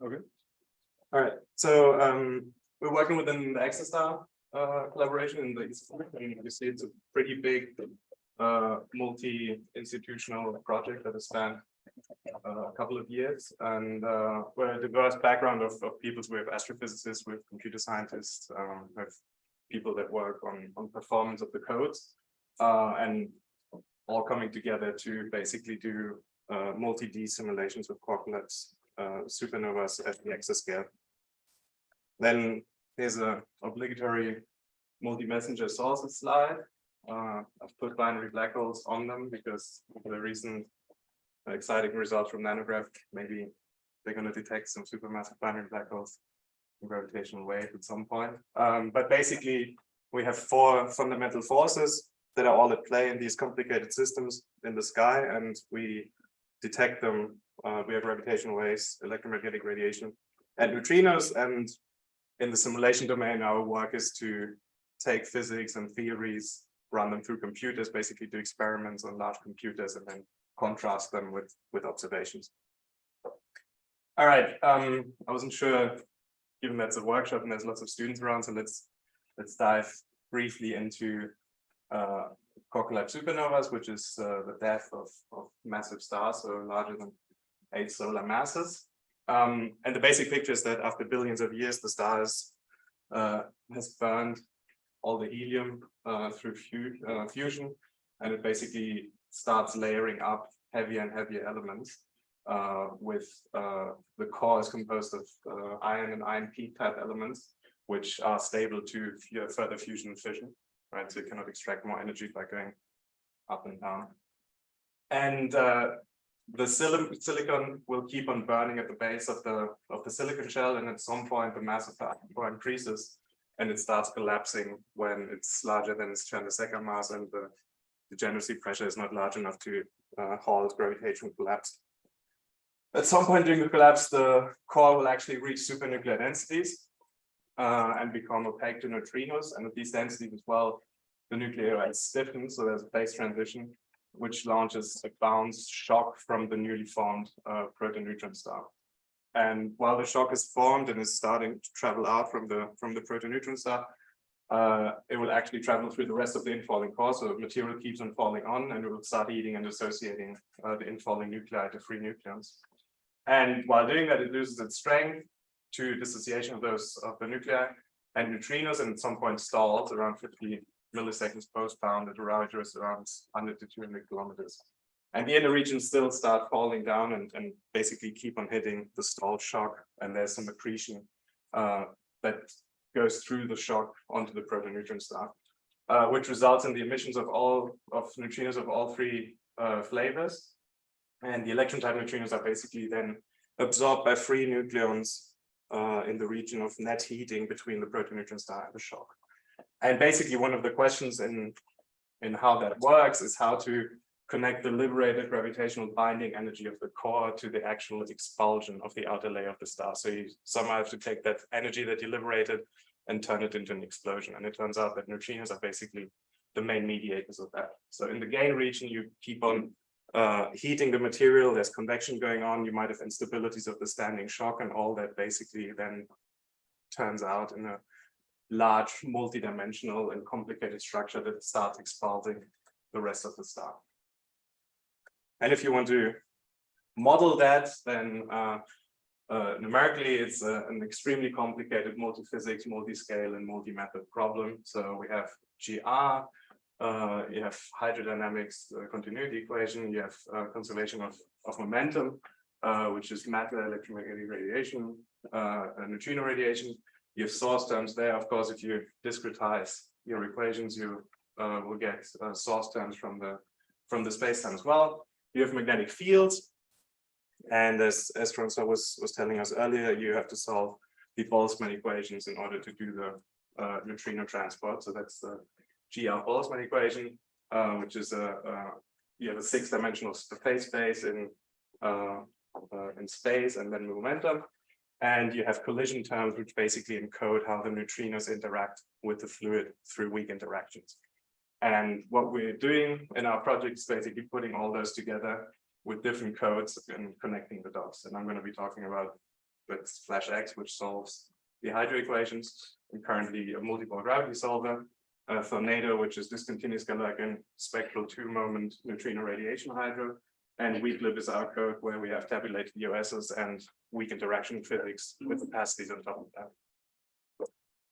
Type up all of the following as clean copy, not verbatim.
Okay. All right. So we're working within the ExaStar collaboration in the East. And you see it's a pretty big multi-institutional project that has spanned a couple of years, and we're a diverse background of people. We have astrophysicists, we have computer scientists, we have people that work on performance of the codes, and all coming together to basically do multi-D simulations with core collapse supernovas at the exascale. Then here's an obligatory multi-messenger sources slide. I've put binary black holes on them because of the recent exciting results from nanograph. Maybe they're going to detect some supermassive binary black holes in gravitational wave at some point. But basically, we have 4 fundamental forces that are all at play in these complicated systems in the sky, and we detect them via gravitational waves, electromagnetic radiation, and neutrinos. And in the simulation domain, our work is to take physics and theories, run them through computers, basically do experiments on large computers, and then contrast them with observations. All right, I wasn't sure, given that's a workshop and there's lots of students around, so let's dive briefly into core collapse supernovas, which is the death of massive stars, so larger than 8 solar masses. And the basic picture is that after billions of years, the star has burned all the helium through fusion, and it basically starts layering up heavier and heavier elements. With the core is composed of iron and iron P type elements, which are stable to further fusion and fission, right? So you cannot extract more energy by going up and down. And the silicon will keep on burning at the base of the silicon shell, and at some point the mass of the core increases, and it starts collapsing when it's larger than its Chandrasekhar mass, and the degeneracy pressure is not large enough to halt gravitational collapse. At some point during the collapse, the core will actually reach supernuclear densities and become opaque to neutrinos, and at these densities as well, the nuclei stiffen, so there's a phase transition, which launches a bounce shock from the newly formed protoneutron star. And while the shock is formed and is starting to travel out from the protoneutron star, it will actually travel through the rest of the infalling core. So material keeps on falling on, and it will start eating and associating the infalling nuclei to free nucleons. And while doing that, it loses its strength to dissociation of the nuclei and neutrinos, and at some point stalls around 50 milliseconds post-bound at a radius around 100 to 200 kilometers. And the inner regions still start falling down and basically keep on hitting the stalled shock. And there's some accretion that goes through the shock onto the protoneutron star, which results in the emissions of neutrinos of all 3 flavors. And the electron type neutrinos are basically then absorbed by free nucleons in the region of net heating between the protoneutron star and the shock. And basically one of the questions in how that works is how to connect the liberated gravitational binding energy of the core to the actual expulsion of the outer layer of the star. So you somehow have to take that energy that you liberated and turn it into an explosion. And it turns out that neutrinos are basically the main mediators of that. So in the gain region, you keep on heating the material, there's convection going on, you might have instabilities of the standing shock, and all that basically then turns out in a large, multi-dimensional and complicated structure that starts expulsing the rest of the star. And if you want to model that, then numerically, it's an extremely complicated multi-physics, multi-scale, and multi-method problem. So we have GR, you have hydrodynamics, continuity equation, you have conservation of momentum, which is matter, electromagnetic radiation, neutrino radiation. You have source terms there. Of course, if you discretize your equations, you will get source terms from the space-time as well. You have magnetic fields, and as Francois was telling us earlier, you have to solve the Boltzmann equations in order to do the neutrino transport. So that's the GR Boltzmann equation, which is you have a 6-dimensional phase space in space and then momentum. And you have collision terms, which basically encode how the neutrinos interact with the fluid through weak interactions. And what we're doing in our project is basically putting all those together with different codes and connecting the dots. And I'm going to be talking about with Flash X, which solves the hydro equations, and currently a multi-pole gravity solver. Tornado, which is discontinuous Galerkin spectral two-moment neutrino radiation hydro, and weaklib is our code where we have tabulated USs and weak interaction physics with capacities on top of that.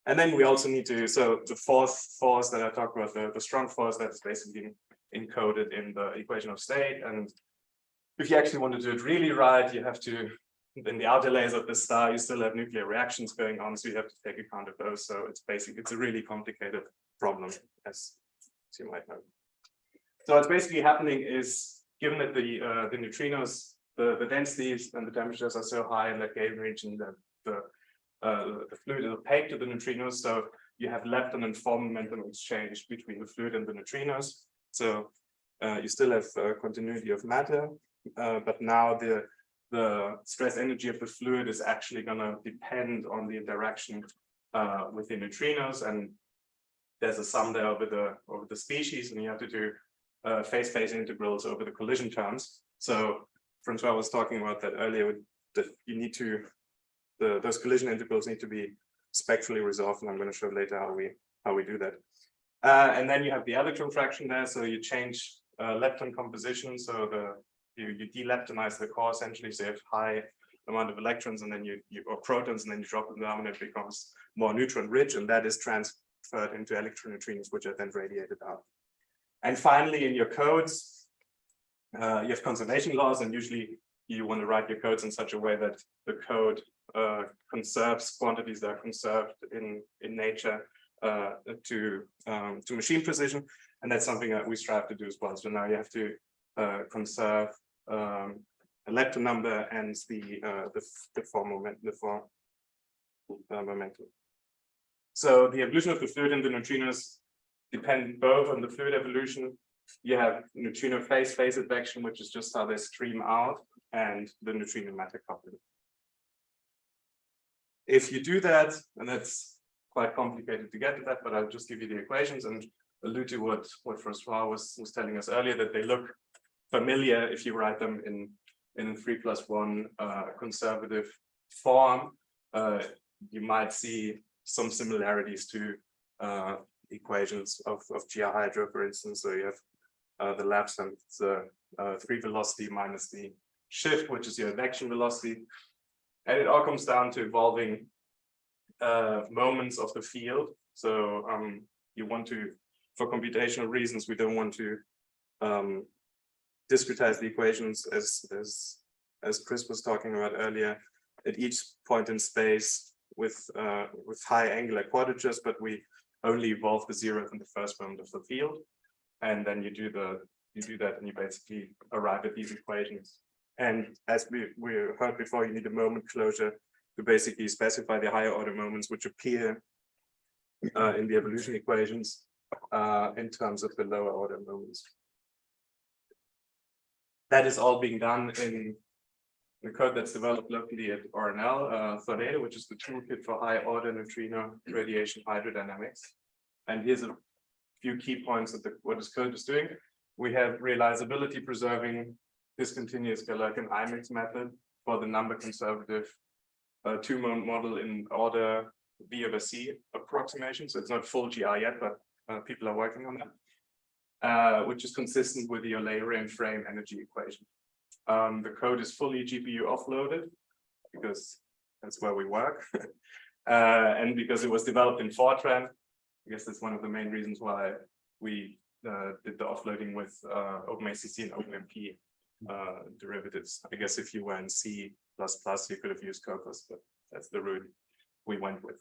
And then we also need to, so the fourth force that I talked about, the strong force, that's basically encoded in the equation of state. And if you actually want to do it really right, you have to, in the outer layers of the star, you still have nuclear reactions going on, so you have to take account of those. So it's a really complicated problem, as you might know. So what's basically happening is, given that the neutrinos, the densities and the temperatures are so high in that Gaussian region that the fluid is opaque to the neutrinos, so you have lepton and form momentum exchange between the fluid and the neutrinos. So you still have continuity of matter, but now the stress energy of the fluid is actually going to depend on the interaction with the neutrinos, and there's a sum there over the species, and you have to do phase integrals over the collision terms. So Francois was talking about that earlier, that you need to, those collision integrals need to be spectrally resolved, and I'm going to show later how we do that. And then you have the electron fraction there, so you change lepton composition, so you deleptonize the core essentially, so you have high amount of electrons, and then or protons, and then you drop them down, and it becomes more neutron rich, and that is transferred into electroneutrinos, which are then radiated out. And finally, in your codes, you have conservation laws, and usually you want to write your codes in such a way that the code conserves quantities that are conserved in nature to machine precision, and that's something that we strive to do as well. So now you have to conserve a lepton number and the form momentum. So the evolution of the fluid and the neutrinos depend both on the fluid evolution. You have neutrino phase advection, which is just how they stream out, and the neutrino matter coupling. If you do that, and that's quite complicated to get to that, but I'll just give you the equations and allude to what Francois was telling us earlier, that they look familiar if you write them in 3+1 conservative form. You might see some similarities to equations of GR hydro, for instance. So you have the lapse and the free velocity minus the shift, which is your advection velocity. And it all comes down to involving moments of the field. So you want to, for computational reasons, we don't want to discretize the equations as Chris was talking about earlier at each point in space with high angular quadratures, but we only evolve the zeroth in the first moment of the field, and then you do that, and you basically arrive at these equations. And as we heard before, you need a moment closure to basically specify the higher order moments which appear in the evolution equations in terms of the lower order moments. That is all being done in the code that's developed locally at RNL, Tornado, which is the toolkit for high order neutrino radiation hydrodynamics. And here's a few key points of what this code is doing. We have realizability preserving discontinuous Galerkin IMIX method for the number conservative two-mode model in order V over C approximation. So it's not full GR yet, but people are working on that, which is consistent with the Eulerian frame energy equation. The code is fully GPU offloaded because that's where we work. And because it was developed in Fortran, I guess that's one of the main reasons why we did the offloading with OpenACC and OpenMP derivatives. I guess if you were in C++, you could have used Cocos, but that's the route we went with.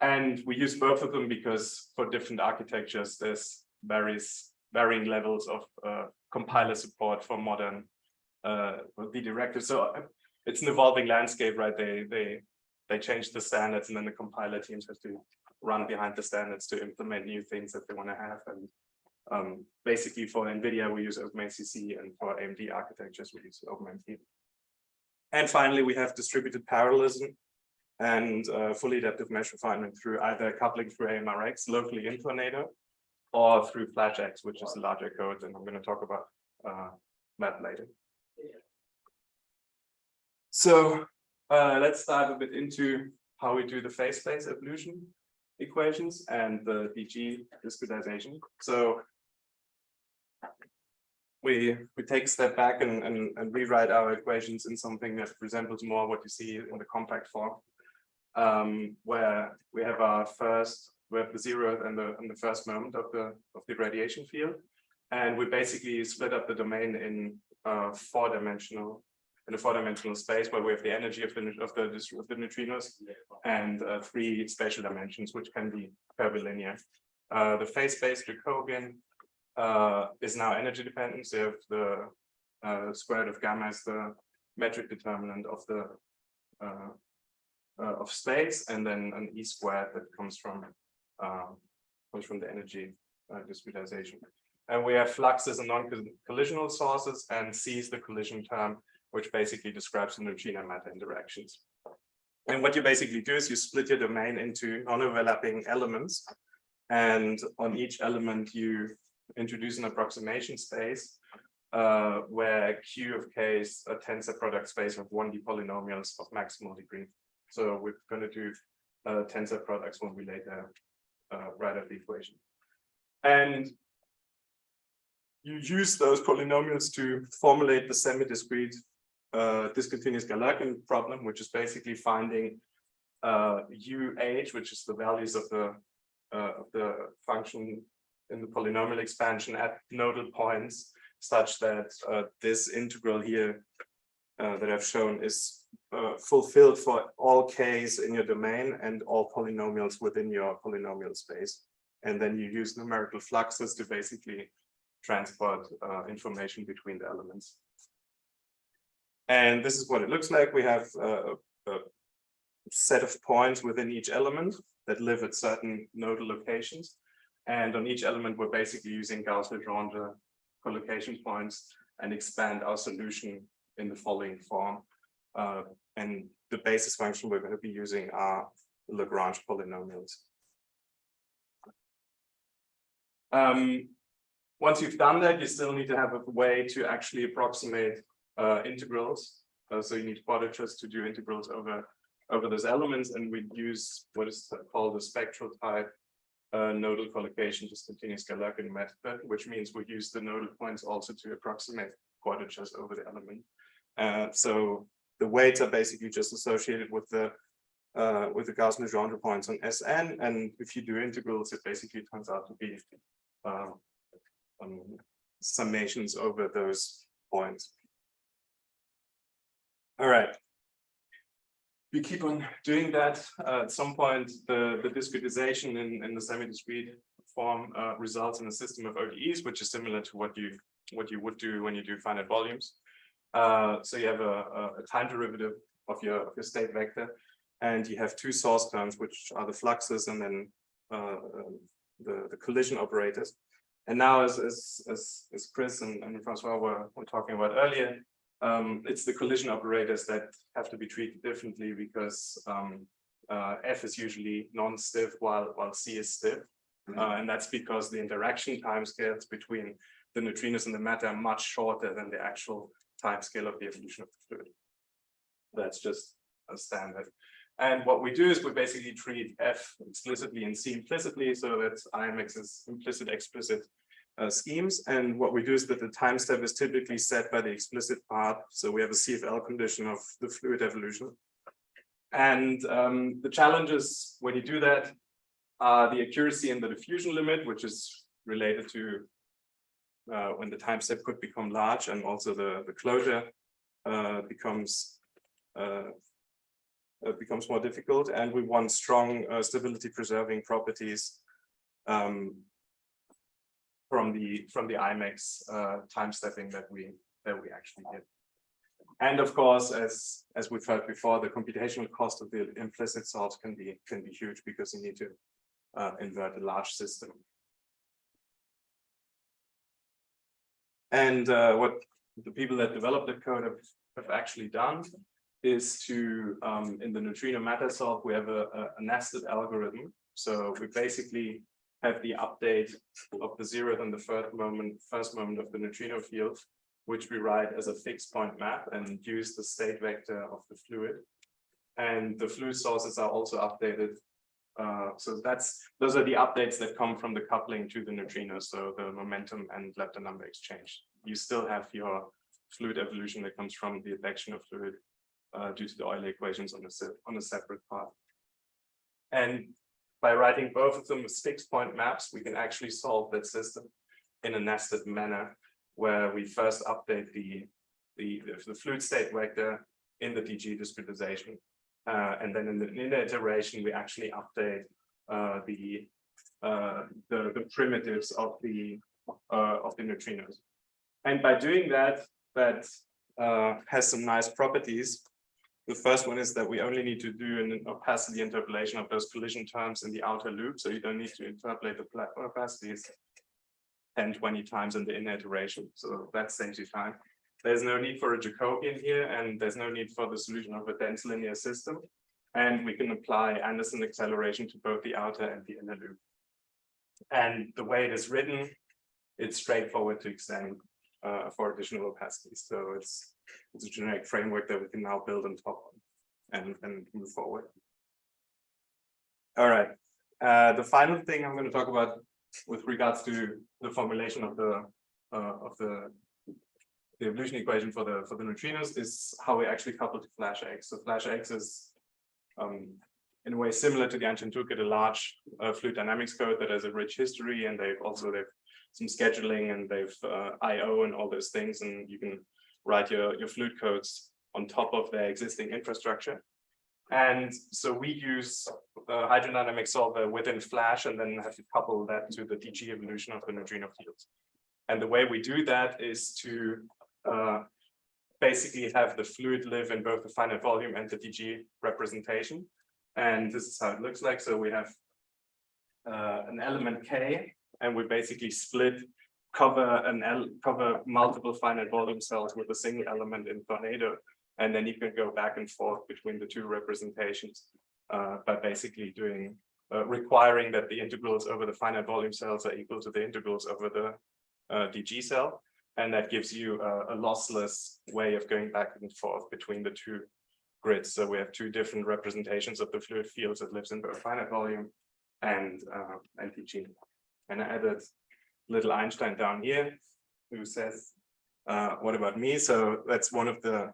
And we use both of them because for different architectures, there's varying levels of compiler support for modern V directives. So it's an evolving landscape, right? They change the standards, and then the compiler teams have to run behind the standards to implement new things that they want to have. And basically for NVIDIA, we use OpenACC, and for AMD architectures, we use OpenMP. And finally, we have distributed parallelism and fully adaptive mesh refinement through either coupling through AMRX locally in Tornado, or through FlashX, which is a larger code, and I'm going to talk about that later. So let's dive a bit into how we do the phase space evolution equations and the DG discretization. So we take a step back and rewrite our equations in something that resembles more what you see in the compact form, where we have the zeroth and the first moment of the radiation field, and we basically split up the domain in a four-dimensional space where we have the energy of the neutrinos and three spatial dimensions, which can be curvilinear. The phase space Jacobian is now energy dependent. So you have the square root of gamma as the metric determinant of the of space, and then an E squared that comes from the energy discretization. And we have fluxes and non-collisional sources, and C is the collision term, which basically describes the neutrino matter interactions. And what you basically do is you split your domain into non-overlapping elements, and on each element you introduce an approximation space where Q of K is a tensor product space of 1D polynomials of maximal degree. So we're going to do tensor products when we later write out the equation. And you use those polynomials to formulate the semi-discrete discontinuous Galerkin problem, which is basically finding UH, which is the values of the function in the polynomial expansion at nodal points, such that this integral here that I've shown is fulfilled for all k's in your domain and all polynomials within your polynomial space. And then you use numerical fluxes to basically transport information between the elements. And this is what it looks like. We have a set of points within each element that live at certain nodal locations. And on each element, we're basically using Gauss-Legendre collocation points and expand our solution in the following form. And the basis function we're going to be using are Lagrange polynomials. Once you've done that, you still need to have a way to actually approximate integrals. So you need quadratures to do integrals over those elements, and we use what is called the spectral type nodal collocation discontinuous Galerkin method, which means we use the nodal points also to approximate quadratures over the element. So the weights are basically just associated with the Gauss-Legendre points on Sn, and if you do integrals, it basically turns out to be summations over those points. All right. We keep on doing that. At some point, the discretization in the semi-discrete form results in a system of ODEs, which is similar to what you would do when you do finite volumes. So you have a time derivative of your state vector, and you have two source terms, which are the fluxes and then the collision operators. And now, as Chris and Francois were talking about earlier, it's the collision operators that have to be treated differently because F is usually non-stiff while C is stiff. And that's because the interaction timescales between the neutrinos and the matter are much shorter than the actual timescale of the evolution of the fluid. That's just a standard. And what we do is we basically treat F explicitly and C implicitly, so that's IMX's implicit explicit schemes. And what we do is that the time step is typically set by the explicit part. So we have a CFL condition of the fluid evolution. And the challenges when you do that are the accuracy in the diffusion limit, which is related to when the time step could become large, and also the closure becomes more difficult. And we want strong stability preserving properties from the IMAX time stepping that we actually get. And of course, as we've heard before, the computational cost of the implicit sort can be huge because you need to invert a large system. And what the people that developed the code have actually done is to, in the neutrino matter solve, we have a nested algorithm. So we basically have the update of the zeroth and the first moment of the neutrino field, which we write as a fixed point map and use the state vector of the fluid. and the fluid sources are also updated. So those are the updates that come from the coupling to the neutrinos, so the momentum and lepton number exchange. You still have your fluid evolution that comes from the advection of fluid due to the Euler equations on a separate path. And by writing both of them as fixed point maps, we can actually solve that system in a nested manner, where we first update the fluid state vector in the DG discretization. And then in the iteration, we actually update the primitives of the neutrinos. And by doing that, has some nice properties. The first one is that we only need to do an opacity interpolation of those collision terms in the outer loop. So you don't need to interpolate the opacities 10, 20 times in the inner iteration. So that saves you time. There's no need for a Jacobian here, and there's no need for the solution of a dense linear system. And we can apply Anderson acceleration to both the outer and the inner loop. And the way it is written, it's straightforward to extend for additional opacities. So it's a generic framework that we can now build on top of and move forward. All right. The final thing I'm going to talk about with regards to the formulation of the evolution equation for the neutrinos is how we actually couple to Flash X. So Flash X is in a way similar to the Einstein Toolkit, a large fluid dynamics code that has a rich history, and they've some scheduling, and they've I/O and all those things, and you can write your fluid codes on top of their existing infrastructure. And so we use the hydrodynamic solver within Flash, and then have to couple that to the DG evolution of the neutrino fields. And the way we do that is to basically have the fluid live in both the finite volume and the DG representation. And this is how it looks like. So we have an element K, and we basically cover multiple finite volume cells with a single element in tornado. And then you can go back and forth between the two representations by basically doing requiring that the integrals over the finite volume cells are equal to the integrals over the DG cell. And that gives you a lossless way of going back and forth between the two grids. So we have two different representations of the fluid fields that lives in both finite volume and DG. And I added little Einstein down here, who says, what about me? So that's one of the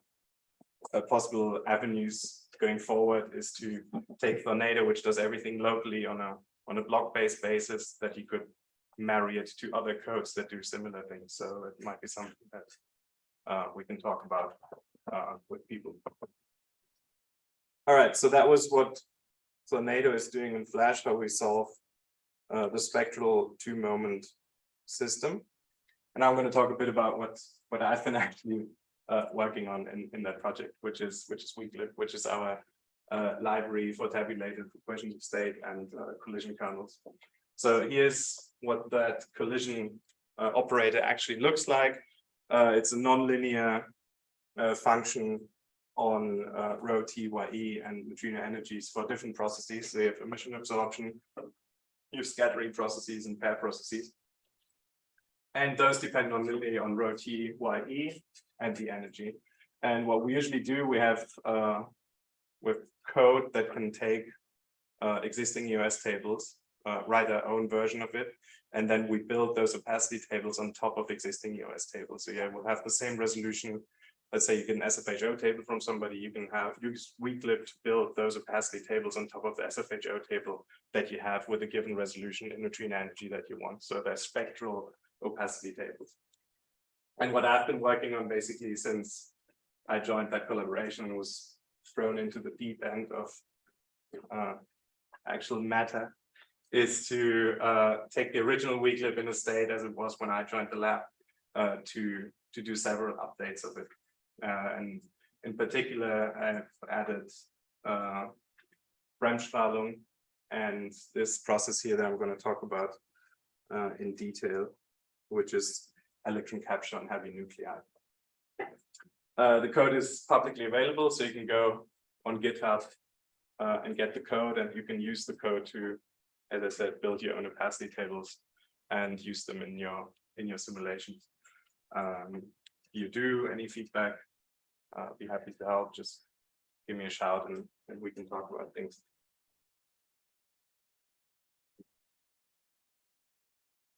possible avenues going forward, is to take Tornado, which does everything locally on a block-based basis, that you could marry it to other codes that do similar things. So it might be something that we can talk about with people. All right, so that was what Tornado is doing in Flash, how we solve the spectral two-moment system. And I'm going to talk a bit about what I've been actually working on in that project, which is Weaklib, which is our library for tabulated equations of state and collision kernels. So here's what that collision operator actually looks like. It's a nonlinear function on rho t, ye, and neutrino energies for different processes. So you have emission absorption, you have scattering processes, and pair processes. And those depend on linearly on rho t, ye, and the energy. And what we usually do, we have with code that can take existing EOS tables, write our own version of it, and then we build those opacity tables on top of existing EOS tables. So yeah, we'll have the same resolution. Let's say you get an SFHO table from somebody, you can use Weaklib to build those opacity tables on top of the SFHO table that you have with a given resolution in neutrino energy that you want. So they're spectral opacity tables. And what I've been working on basically since I joined that collaboration and was thrown into the deep end of actual matter is to take the original Weaklib in a state as it was when I joined the lab to do several updates of it. And in particular, I've added Bremsstrahlung and this process here that I'm going to talk about in detail, which is electron capture on heavy nuclei. The code is publicly available, so you can go on GitHub and get the code, and you can use the code to, as I said, build your own opacity tables and use them in your simulations. You do any feedback, be happy to help. Just give me a shout and we can talk about things.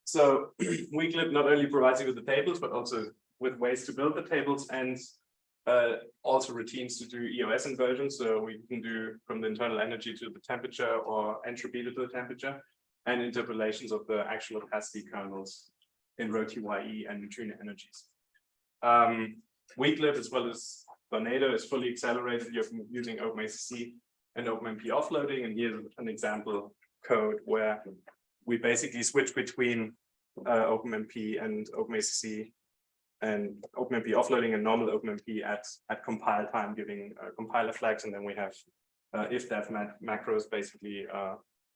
So Weeklib not only provides you with the tables, but also with ways to build the tables and also routines to do EOS inversions. So we can do from the internal energy to the temperature or entropy to the temperature, and interpolations of the actual opacity kernels in rho-TYE and neutrino energies. Weeklib, as well as Tornado, is fully accelerated using OpenACC and OpenMP offloading. And here's an example code where we basically switch between OpenMP and OpenACC and OpenMP offloading and normal OpenMP at compile time, giving compiler flags, and then we have if-def macros basically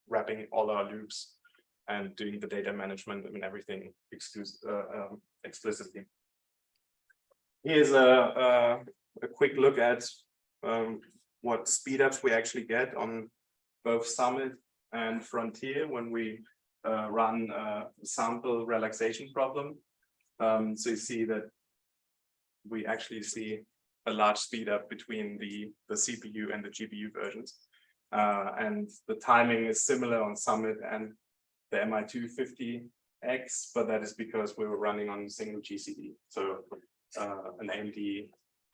wrapping all our loops and doing the data management and everything explicitly. Here's a quick look at what speedups we actually get on both Summit and Frontier when we run a sample relaxation problem. So you see that we actually see a large speed up between the CPU and the GPU versions. And the timing is similar on Summit and the MI250X, but that is because we were running on single GCD. So an AMD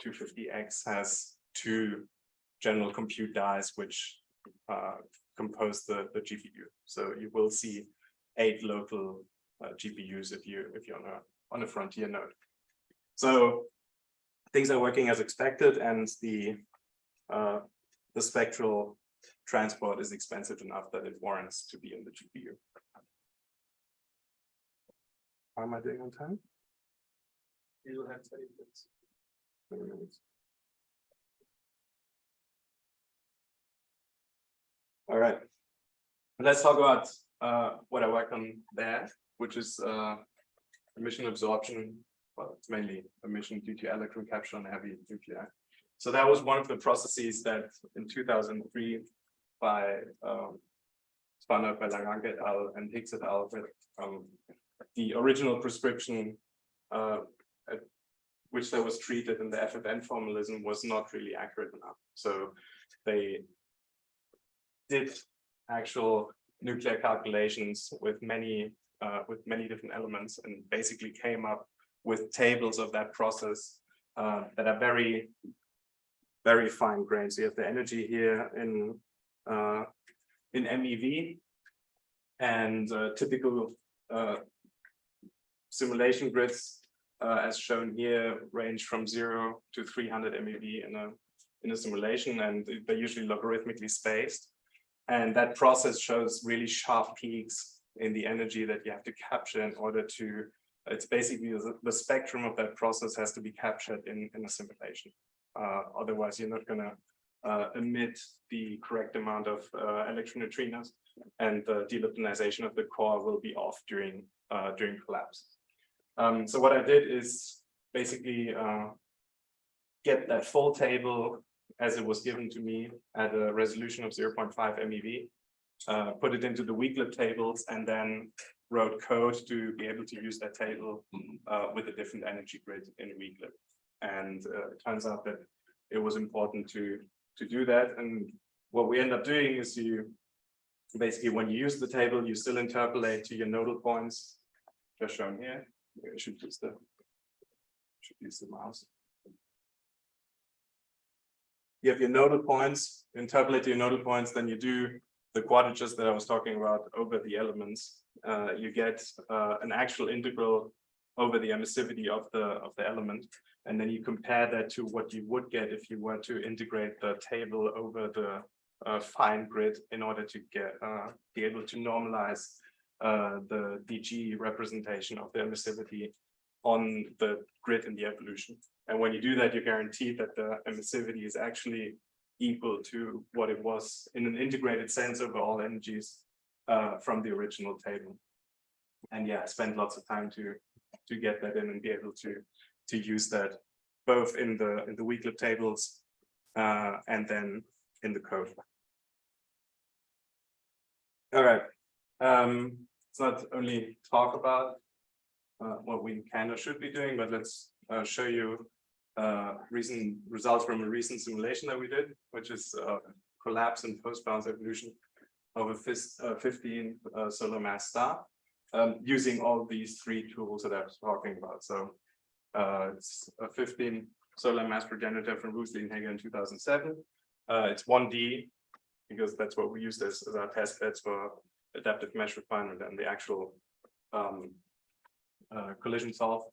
250X has two general compute dies which compose the GPU. So you will see 8 local GPUs if you're on a Frontier node. So things are working as expected, and the spectral transport is expensive enough that it warrants to be in the GPU. How am I doing on time? You will have 20 minutes. All right. Let's talk about what I worked on there, which is emission absorption. Well, it's mainly emission due to electron capture on heavy nuclei. So that was one of the processes that in 2003 by spun out by Langanke et al. And Higgs et al. With the original prescription at which that was treated in the FFN formalism was not really accurate enough. So they did actual nuclear calculations with many different elements and basically came up with tables of that process that are very, very fine grained. So you have the energy here in MeV, and typical simulation grids, as shown here, range from 0 to 300 MeV in a simulation, and they're usually logarithmically spaced. And that process shows really sharp peaks in the energy that you have to capture in order to, it's basically the spectrum of that process has to be captured in a simulation. Otherwise, you're not going to emit the correct amount of electron neutrinos, and the deliptonization of the core will be off during collapse. So what I did is basically get that full table as it was given to me at a resolution of 0.5 MeV, put it into the Weeklib tables, and then wrote code to be able to use that table with a different energy grid in Weeklib. And it turns out that it was important to do that. And what we end up doing is you basically, when you use the table, you still interpolate to your nodal points, just shown here. I should use the mouse. You have your nodal points, interpolate your nodal points, then you do the quadratures that I was talking about over the elements. You get an actual integral over the emissivity of the element, and then you compare that to what you would get if you were to integrate the table over the fine grid in order to be able to normalize the DG representation of the emissivity on the grid in the evolution. And when you do that, you're guaranteed that the emissivity is actually equal to what it was in an integrated sense over all energies from the original table. And yeah, I spent lots of time to get that in and be able to use that both in the Weeklib tables and then in the code. All right. Let's not only talk about what we can or should be doing, but let's show you recent results from a recent simulation that we did, which is collapse and post-bounce evolution of a 15 solar mass star, using all these three tools that I was talking about. So it's a 15 solar mass progenitor from Vassilios Mewes in 2007. It's 1D because that's what we used as our test beds for adaptive mesh refinement and the actual collision solve.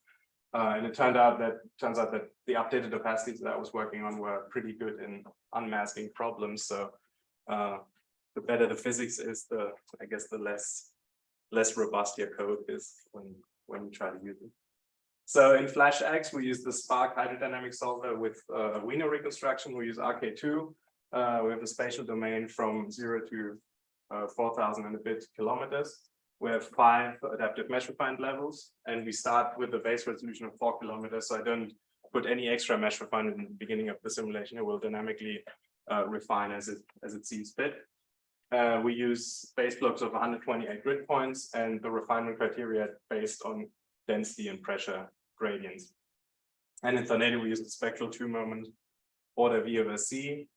And it turns out that the updated opacities that I was working on were pretty good in unmasking problems. So the better the physics is, I guess the less robust your code is when you try to use it. So in Flash X, we use the Spark hydrodynamic solver with Wiener reconstruction. We use RK2. We have a spatial domain from 0 to 4,000 and a bit kilometers. We have 5 adaptive mesh refined levels, and we start with a base resolution of 4 kilometers. So I don't put any extra mesh refinement in the beginning of the simulation. It will dynamically refine as it sees fit. We use base blocks of 128 grid points, and the refinement criteria based on density and pressure gradients. And in Tornado, we use the spectral 2-moment order V over C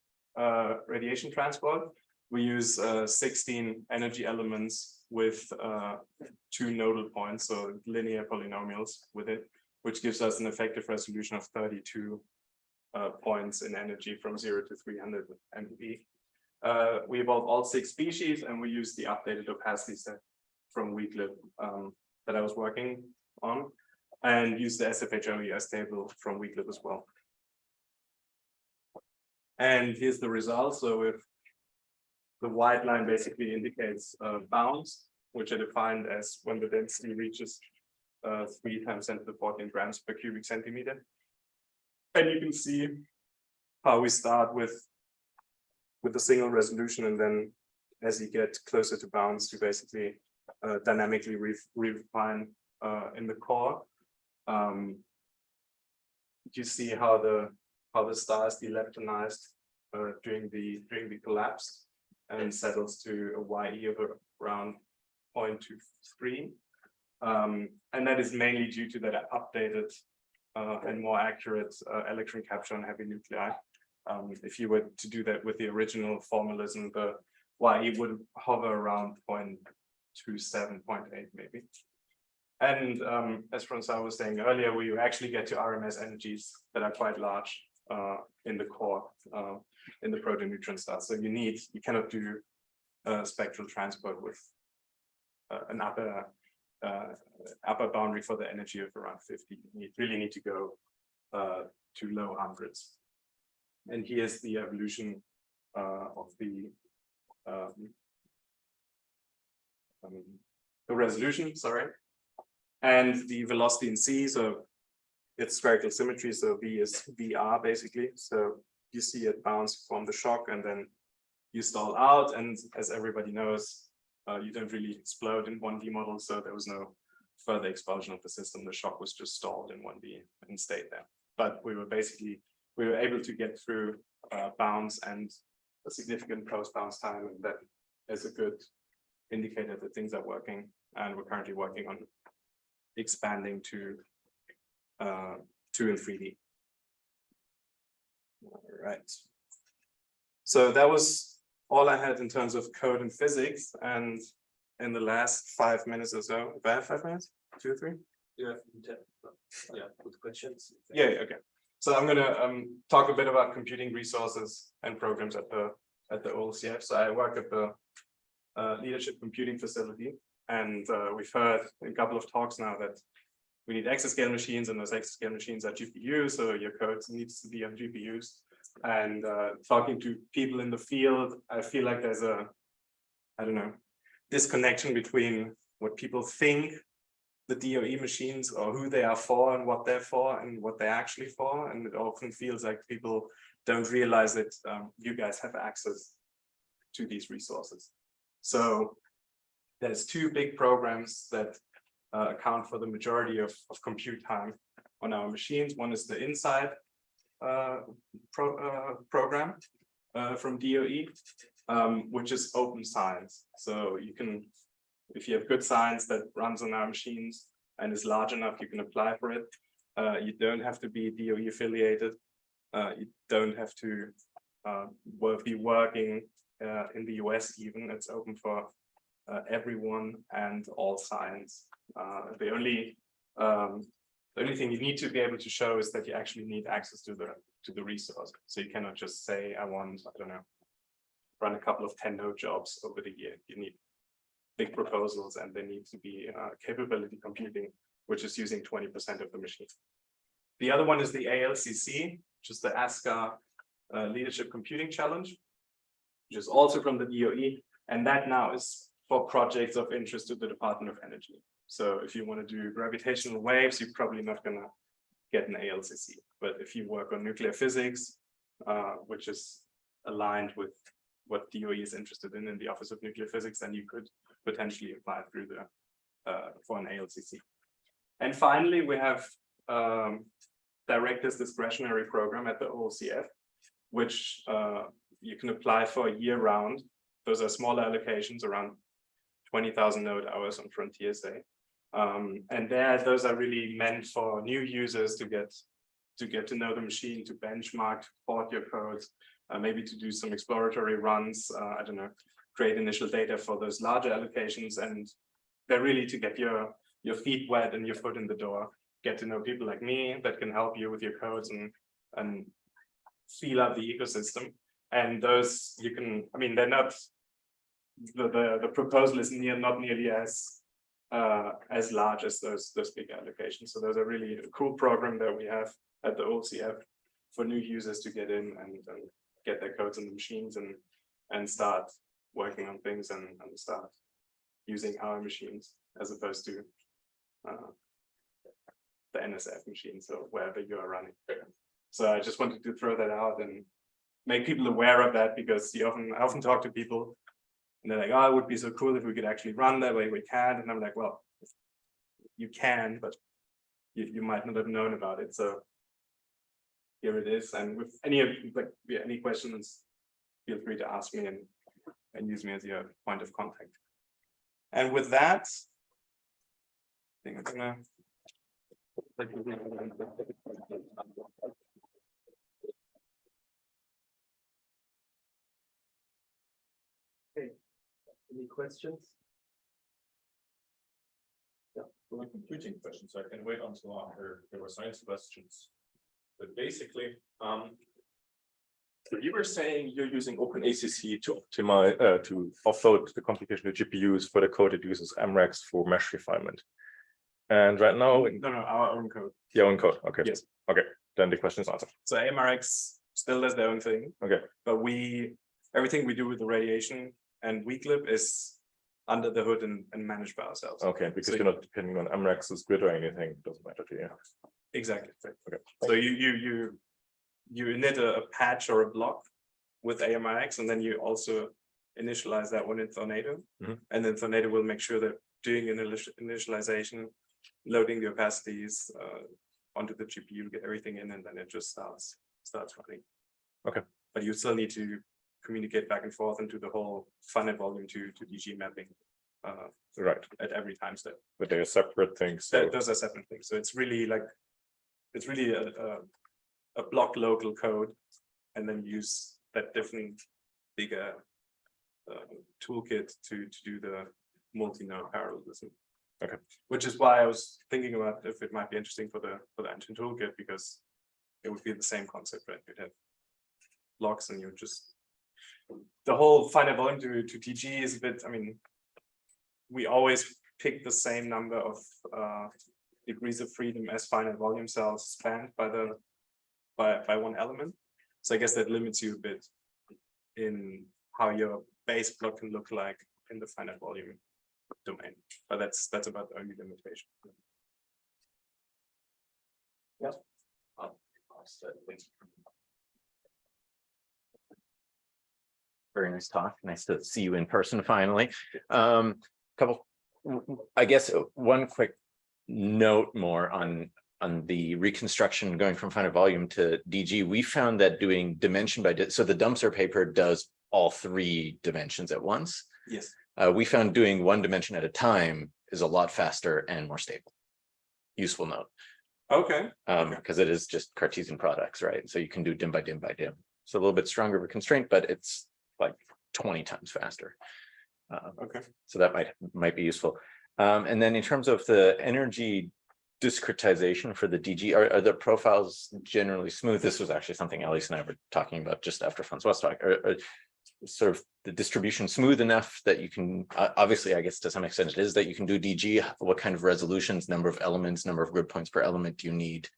radiation transport. We use 16 energy elements with 2 nodal points, so linear polynomials with it, which gives us an effective resolution of 32 points in energy from 0 to 300 MeV. We evolve all 6 species, and we use the updated opacity set from Wheatley that I was working on, and use the SFHOES table from Wheatley as well. And here's the results. So if the white line basically indicates bounds, which are defined as when the density reaches 3 times 10 to the 14 grams per cubic centimeter. And you can see how we start with a single resolution, and then as you get closer to bounds, you basically dynamically refine in the core. You see how the star is deleptonized during the collapse and settles to a YE of around 0.23. And that is mainly due to that updated and more accurate electron capture on heavy nuclei. If you were to do that with the original formalism, the YE would hover around 0.27, 0.8 maybe. And as Francois was saying earlier, we actually get to RMS energies that are quite large in the core, in the proto-neutron star. So you cannot do spectral transport with an upper boundary for the energy of around 50. You really need to go to low hundreds. And here's the evolution of the resolution, sorry, and the velocity in C. So it's spherical symmetry. So V is VR basically. So you see it bounce from the shock, and then you stall out. And as everybody knows, you don't really explode in 1D models. So there was no further expulsion of the system. The shock was just stalled in 1D and stayed there. But we were able to get through bounds and a significant post-bounce time, and that is a good indicator that things are working. And we're currently working on expanding to 2 and 3D. All right. So that was all I had in terms of code and physics. And in the last 5 minutes or so, if I have 5 minutes, 2 or 3? Yeah, with questions. Yeah, okay. So I'm going to talk a bit about computing resources and programs at the OLCF. So I work at the Leadership Computing Facility, and we've heard in a couple of talks now that we need exascale machines, and those exascale machines are GPUs, so your code needs to be on GPUs. And talking to people in the field, I feel like there's a, disconnection between what people think the DOE machines or who they are for and what they're for and what they're actually for. And it often feels like people don't realize that you guys have access to these resources. So there's 2 big programs that account for the majority of compute time on our machines. One is the InSight program from DOE, which is open science. So you can, if you have good science that runs on our machines and is large enough, you can apply for it. You don't have to be DOE affiliated. You don't have to be working in the US even. It's open for everyone and all science. The only thing you need to be able to show is that you actually need access to the resource. So you cannot just say, I want, I don't know, run a couple of 10-node jobs over the year. You need big proposals, and they need to be capability computing, which is using 20% of the machine. The other one is the ALCC, which is the ASCA Leadership Computing Challenge, which is also from the DOE. And that now is for projects of interest to the Department of Energy. So if you want to do gravitational waves, you're probably not going to get an ALCC. But if you work on nuclear physics, which is aligned with what DOE is interested in the Office of Nuclear Physics, then you could potentially apply through for an ALCC. And finally, we have Director's Discretionary Program at the OOCF, which you can apply for year-round. Those are smaller allocations, around 20,000 node hours on Frontiers Day. And those are really meant for new users to get to know the machine, to benchmark, to port your codes, maybe to do some exploratory runs, I don't know, create initial data for those larger allocations. And they're really to get your feet wet and your foot in the door, get to know people like me that can help you with your codes and feel out the ecosystem. And those you can, I mean, they're not, the proposal is not nearly as large as those big allocations. So those are really a cool program that we have at the OCF for new users to get in and get their codes in the machines and start working on things and start using our machines as opposed to the NSF machines or wherever you are running. So I just wanted to throw that out and make people aware of that, because I often talk to people and they're like, oh, it would be so cool if we could actually run that way. We can. And I'm like, well, you can, but you might not have known about it. So here it is. And with any questions, feel free to ask me and use me as your point of contact. And with that, I think I'm gonna. Okay, any questions? Yeah, well, computing questions, I can wait until after there were science questions. But basically, you were saying you're using OpenACC to optimize, to offload the computation to GPUs for the code that uses MREX for mesh refinement. And right now, No, our own code. your own code. Okay. Yes. Okay. Then the question is answered. So AMRX still does their own thing. Okay. But everything we do with the radiation and weaklib is under the hood and managed by ourselves. Okay, because So you're not depending on MREX's grid or anything. It doesn't matter to you. Exactly. Okay. So you init a patch or a block with AMRX, and then you also initialize that one in Tornado. Mhm. And then Tornado will make sure that doing an initialization, loading the opacities onto the GPU, get everything in, and then it just starts running. Okay. But you still need to communicate back and forth into the whole finite volume to DG mapping Right. at every time step. But they're separate things. So Those are separate things. So it's really a block local code, and then use that different bigger toolkit to do the multi-node parallelism. Okay. Which is why I was thinking about if it might be interesting for the engine toolkit, because it would be the same concept, right? You'd have blocks and you just the whole finite volume to DG is a bit, I mean, we always pick the same number of degrees of freedom as finite volume cells spanned by one element. So I guess that limits you a bit in how your base block can look like in the finite volume domain. But that's about the only limitation. Yes. Very nice talk. Nice to see you in person finally. I guess one quick note more on the reconstruction going from finite volume to DG. We found that doing dimension by, so the Dumpster paper does all 3 dimensions at once. Yes. We found doing 1 dimension at a time is a lot faster and more stable. Useful note. Okay. because it is just Cartesian products, right? So you can do dim by dim by dim. It's a little bit stronger of a constraint, but it's like 20 times faster. Okay. So that might be useful. And then in terms of the energy discretization for the DG, are the profiles generally smooth? This was actually something Alice and I were talking about just after Francois talk. Are sort of the distribution smooth enough that you can, obviously, I guess to some extent it is, that you can do DG. What kind of resolutions, number of elements, number of grid points per element do you need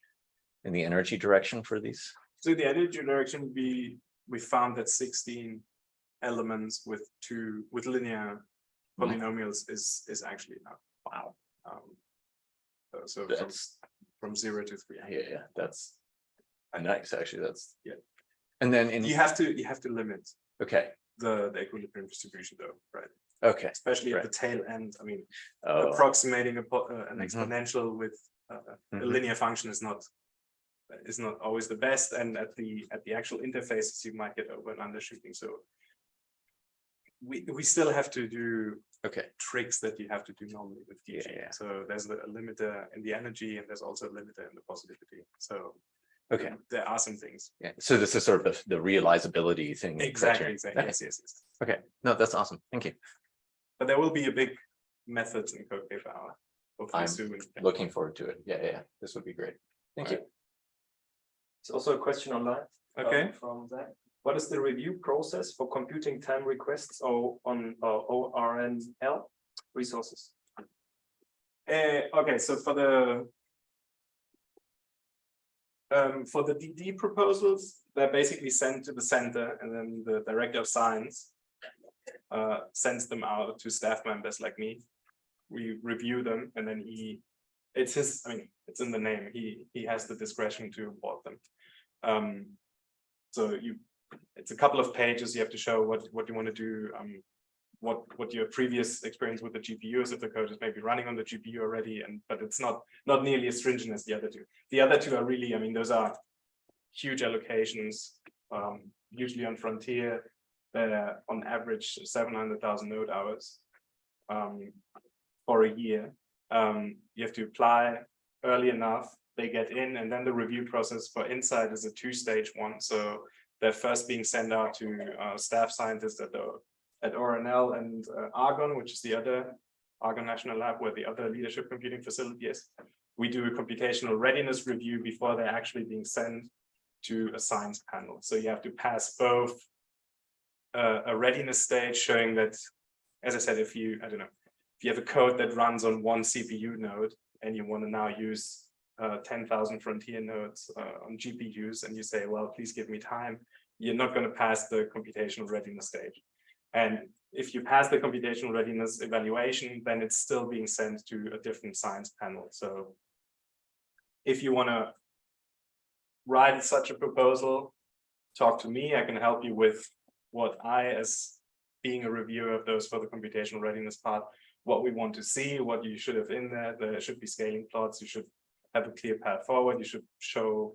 in the energy direction for these? So the energy direction, we found that 16 elements with linear polynomials is actually enough. Wow. So That's from 0 to 3. yeah, that's nice. Actually, that's Yeah. And then You have to limit okay, the equilibrium distribution though, right? okay, Especially at right. the tail end. I mean, oh, approximating an Mhm. exponential with a Mhm. linear function is not always the best, and at the actual interfaces you might get over and undershooting. So we still have to do okay, tricks that you have to do normally with DG. Yeah. So there's a limiter in the energy, and there's also a limiter in the possibility. So okay. there are some things. Yeah. So this is sort of the realizability thing. that Exactly. you're- Exactly. Okay. Yes. Okay. No, that's awesome. Thank you. But there will be a big methods in code paper hour. Hopefully I'm soon. Looking forward to it. Yeah. This would be great. Thank you. There's also a question online. Okay. From Zach. What is the review process for computing time requests on ORNL resources? Okay, so for the DD proposals, they're basically sent to the center, and then the director of science sends them out to staff members like me. We review them, and then it's in the name. He has the discretion to award them. So it's a couple of pages. You have to show what you want to do. What your previous experience with the GPU is, if the code is maybe running on the GPU already, but it's not nearly as stringent as the other two. The other two are really, those are huge allocations, usually on Frontier. They're on average 700,000 node hours for a year. You have to apply early enough, they get in, and then the review process for Insight is a 2-stage one. So they're first being sent out to staff scientists at ORNL and Argonne, which is the other Argonne National Lab, where the other leadership computing facility is. We do a computational readiness review before they're actually being sent to a science panel. So you have to pass both a readiness stage showing that, as I said, if you have a code that runs on one CPU node and you want to now use 10,000 Frontier nodes on GPUs, and you say, well, please give me time, you're not going to pass the computational readiness stage. And if you pass the computational readiness evaluation, then it's still being sent to a different science panel. So if you want to write such a proposal, talk to me. I can help you with what I, as being a reviewer of those for the computational readiness part, what we want to see, what you should have in there. There should be scaling plots. You should have a clear path forward. You should show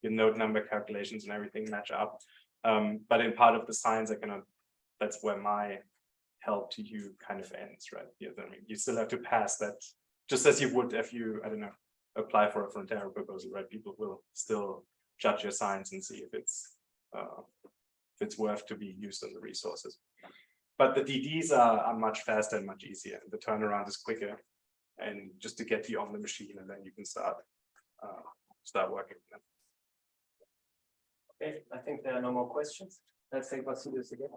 your node number calculations and everything match up. But in part of the science, that's where my help to you kind of ends, right? You still have to pass that, just as you would if you, apply for a Frontera proposal, right? People will still judge your science and see if it's worth to be used on the resources. But the DDs are much faster and much easier. The turnaround is quicker, and just to get you on the machine, and then you can start working. Okay, I think there are no more questions. Let's take Vassilios again.